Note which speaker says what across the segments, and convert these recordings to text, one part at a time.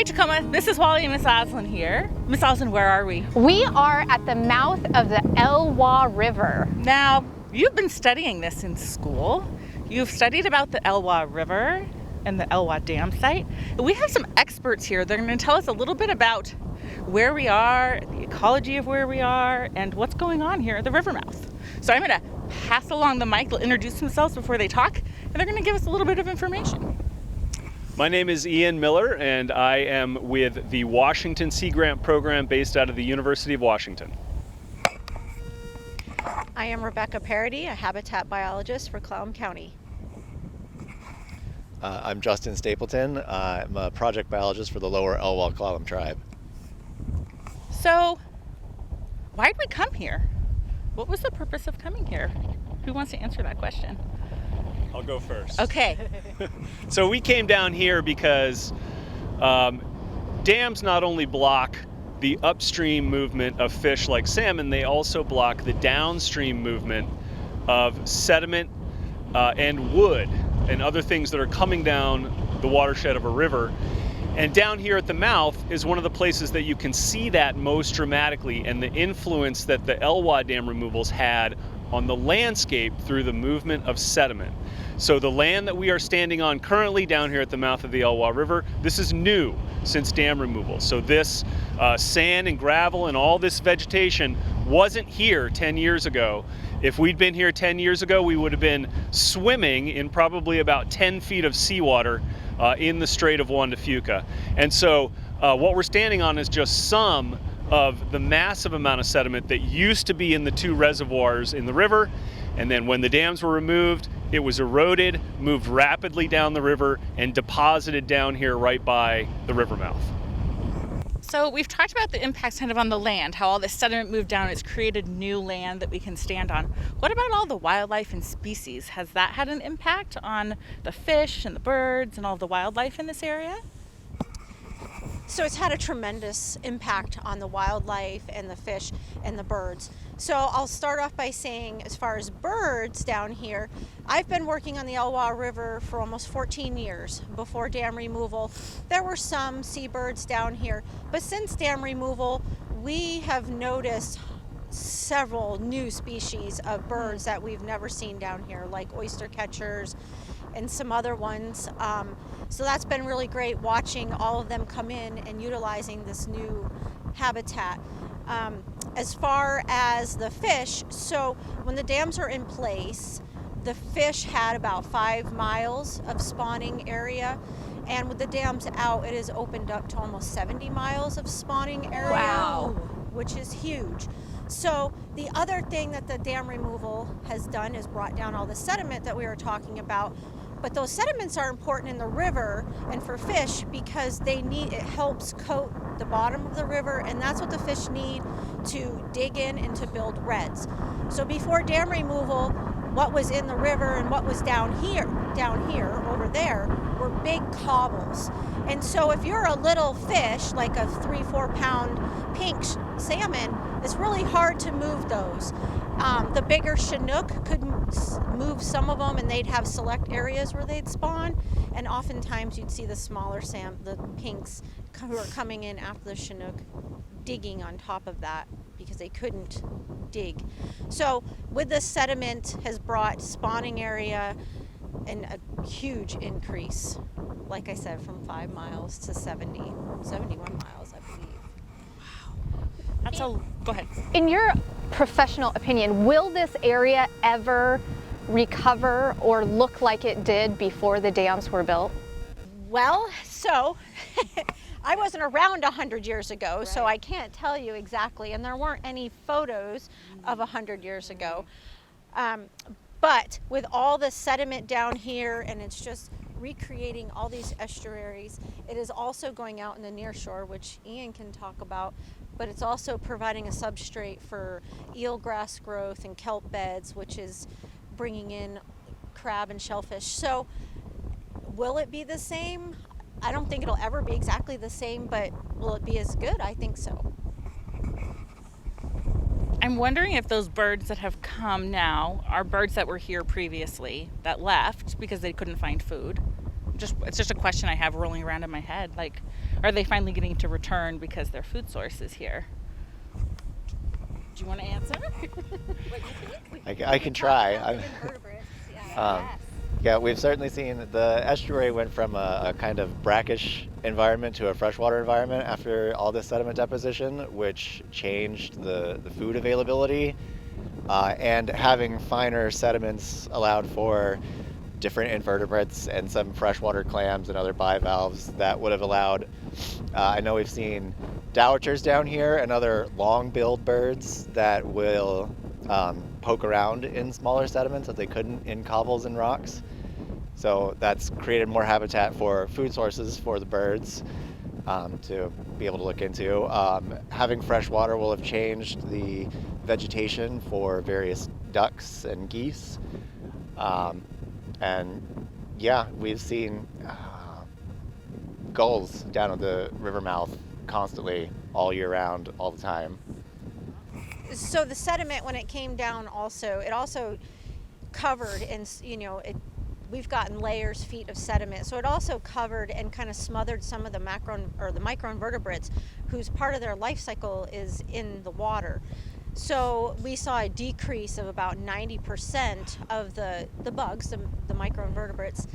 Speaker 1: Hey Tacoma, this is Wally and Miss Oslin here. Miss Oslin, where are we?
Speaker 2: We are at the mouth of the Elwha River.
Speaker 1: Now, you've been studying this in school. You've studied about the Elwha River and the Elwha Dam site. We have some experts here. They're going to tell us a little bit about where we are, the ecology of where we are, and what's going on here at the river mouth. So I'm going to pass along the mic. They'll introduce themselves before they talk, and they're going to give us a little bit of information.
Speaker 3: My name is Ian Miller, and I am with the Washington Sea Grant Program based out of the University of Washington.
Speaker 4: I am Rebecca Parody, a habitat biologist for Clallam County.
Speaker 5: I'm Justin Stapleton. I'm a project biologist for the Lower Elwha Clallam tribe.
Speaker 1: So, why did we come here? What was the purpose of coming here? Who wants to answer that question?
Speaker 3: I'll go first.
Speaker 1: Okay.
Speaker 3: So we came down here because dams not only block the upstream movement of fish like salmon, they also block the downstream movement of sediment and wood and other things that are coming down the watershed of a river. And down here at the mouth is one of the places that you can see that most dramatically, and the influence that the Elwha Dam removals had on the landscape through the movement of sediment. So the land that we are standing on currently down here at the mouth of the Elwha River, this is new since dam removal. So this sand and gravel and all this vegetation wasn't here 10 years ago. If we'd been here 10 years ago, we would have been swimming in probably about 10 feet of seawater in the Strait of Juan de Fuca. And so what we're standing on is just some of the massive amount of sediment that used to be in the two reservoirs in the river. And then when the dams were removed, it was eroded, moved rapidly down the river, and deposited down here right by the river mouth.
Speaker 1: So we've talked about the impacts kind of on the land, how all this sediment moved down, it's created new land that we can stand on. What about all the wildlife and species? Has that had an impact on the fish and the birds and all the wildlife in this area?
Speaker 4: So it's had a tremendous impact on the wildlife and the fish and the birds. So I'll start off by saying, as far as birds down here, I've been working on the Elwha River for almost 14 years. Before dam removal, there were some seabirds down here, but since dam removal, we have noticed several new species of birds that we've never seen down here, like oyster catchers and some other ones. So that's been really great, watching all of them come in and utilizing this new habitat. As far as the fish, so when the dams are in place, the fish had about 5 miles of spawning area, and with the dams out, it has opened up to almost 70 miles of spawning area.
Speaker 1: Wow.
Speaker 4: Which is huge. So the other thing that the dam removal has done is brought down all the sediment that we were talking about. But those sediments are important in the river and for fish because it helps coat the bottom of the river, and that's what the fish need to dig in and to build redds. So before dam removal, what was in the river and what was down here, over there, were big cobbles. And so if you're a little fish, like a 3-4 pound pink salmon, it's really hard to move those. The bigger Chinook could move some of them, and they'd have select areas where they'd spawn, and oftentimes you'd see the smaller the pinks who are coming in after the Chinook digging on top of that because they couldn't dig. So with the sediment has brought spawning area and a huge increase, like I said, from 5 miles to 71 miles, I believe.
Speaker 1: Go ahead.
Speaker 2: In your professional opinion, will this area ever recover or look like it did before the dams were built?
Speaker 4: Well, so I wasn't around 100 years ago, right. So I can't tell you exactly, and there weren't any photos of 100 years ago. But with all the sediment down here, and it's just recreating all these estuaries, it is also going out in the near shore, which Ian can talk about, but it's also providing a substrate for eelgrass growth and kelp beds, which is bringing in crab and shellfish. So will it be the same? I don't think it'll ever be exactly the same, but will it be as good? I think so.
Speaker 1: I'm wondering if those birds that have come now are birds that were here previously that left because they couldn't find food. it's just a question I have rolling around in my head. Like, are they finally getting to return because their food source is here? Do you want to answer?
Speaker 5: I can try. Yeah, we've certainly seen the estuary went from a kind of brackish environment to a freshwater environment after all this sediment deposition, which changed the food availability. And having finer sediments allowed for different invertebrates and some freshwater clams and other bivalves that would have allowed, I know we've seen dowitchers down here and other long-billed birds that will poke around in smaller sediments that they couldn't in cobbles and rocks. So that's created more habitat for food sources for the birds to be able to look into. Having fresh water will have changed the vegetation for various ducks and geese. And yeah, we've seen gulls down at the river mouth constantly, all year round, all the time.
Speaker 4: So the sediment, when it came down, it also covered, and we've gotten layers, feet of sediment. So it also covered and kind of smothered some of the microinvertebrates, whose part of their life cycle is in the water. So we saw a decrease of about 90% of the bugs, the microinvertebrates,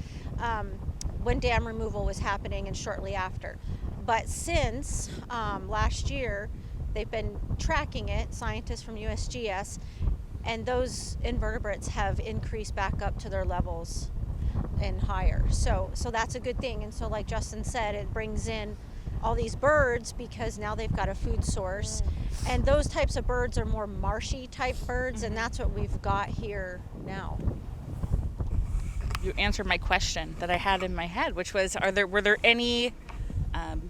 Speaker 4: when dam removal was happening and shortly after. But since last year, they've been tracking it, scientists from USGS, and those invertebrates have increased back up to their levels and higher. So that's a good thing. And so, like Justin said, it brings in all these birds because now they've got a food source. And those types of birds are more marshy type birds, and that's what we've got here now.
Speaker 1: You answered my question that I had in my head, which was, were there any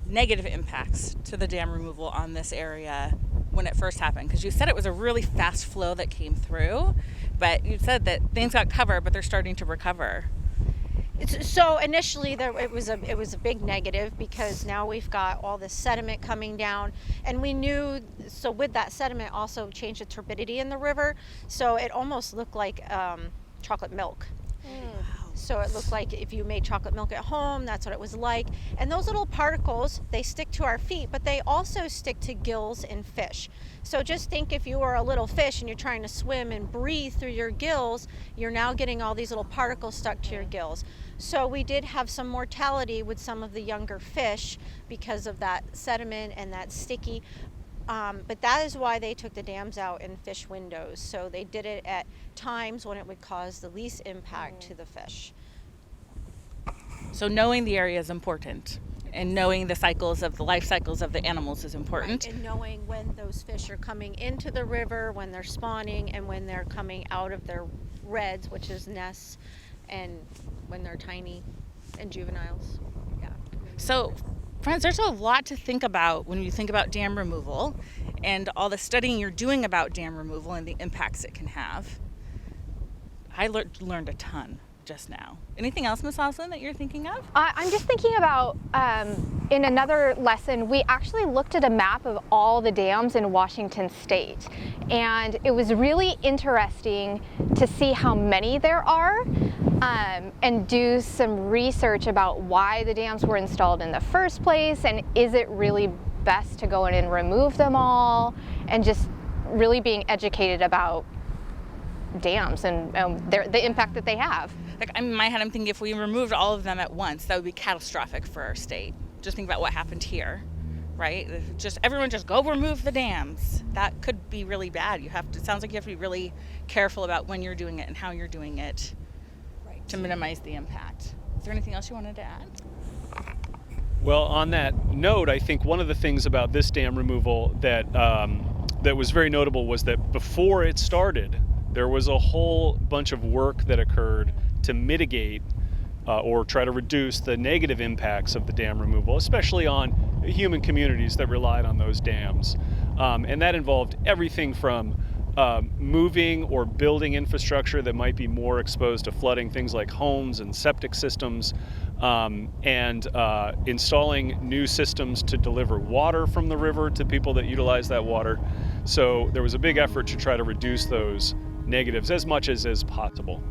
Speaker 1: negative impacts to the dam removal on this area when it first happened? Because you said it was a really fast flow that came through, but you said that things got covered, but they're starting to recover.
Speaker 4: So initially it was a big negative because now we've got all this sediment coming down, and we knew, so with that sediment also changed the turbidity in the river, so it almost looked like chocolate milk. So it looked like if you made chocolate milk at home, that's what it was like. And those little particles, they stick to our feet, but they also stick to gills in fish. So just think if you were a little fish and you're trying to swim and breathe through your gills, you're now getting all these little particles stuck to your gills. So we did have some mortality with some of the younger fish because of that sediment and that sticky. But that is why they took the dams out in fish windows. So they did it at times when it would cause the least impact to the fish.
Speaker 1: So knowing the area is important, and knowing the life cycles of the animals is important.
Speaker 4: Right, and knowing when those fish are coming into the river, when they're spawning, and when they're coming out of their redds, which is nests, and when they're tiny and juveniles. Yeah.
Speaker 1: So, friends, there's a lot to think about when you think about dam removal and all the studying you're doing about dam removal and the impacts it can have. I learned a ton just now. Anything else, Ms. Oslin, that you're thinking of?
Speaker 2: I'm just thinking about, in another lesson, we actually looked at a map of all the dams in Washington State. And it was really interesting to see how many there are and do some research about why the dams were installed in the first place, and is it really best to go in and remove them all, and just really being educated about dams and the impact that they have.
Speaker 1: Like, in my head, I'm thinking if we removed all of them at once, that would be catastrophic for our state. Just think about what happened here, right? Everyone just go remove the dams. That could be really bad. It sounds like you have to be really careful about when you're doing it and how you're doing it to minimize the impact. Is there anything else you wanted to add?
Speaker 3: Well, on that note, I think one of the things about this dam removal that was very notable was that before it started, there was a whole bunch of work that occurred to mitigate or try to reduce the negative impacts of the dam removal, especially on human communities that relied on those dams. And that involved everything from moving or building infrastructure that might be more exposed to flooding, things like homes and septic systems, and installing new systems to deliver water from the river to people that utilize that water. So there was a big effort to try to reduce those negatives as much as possible.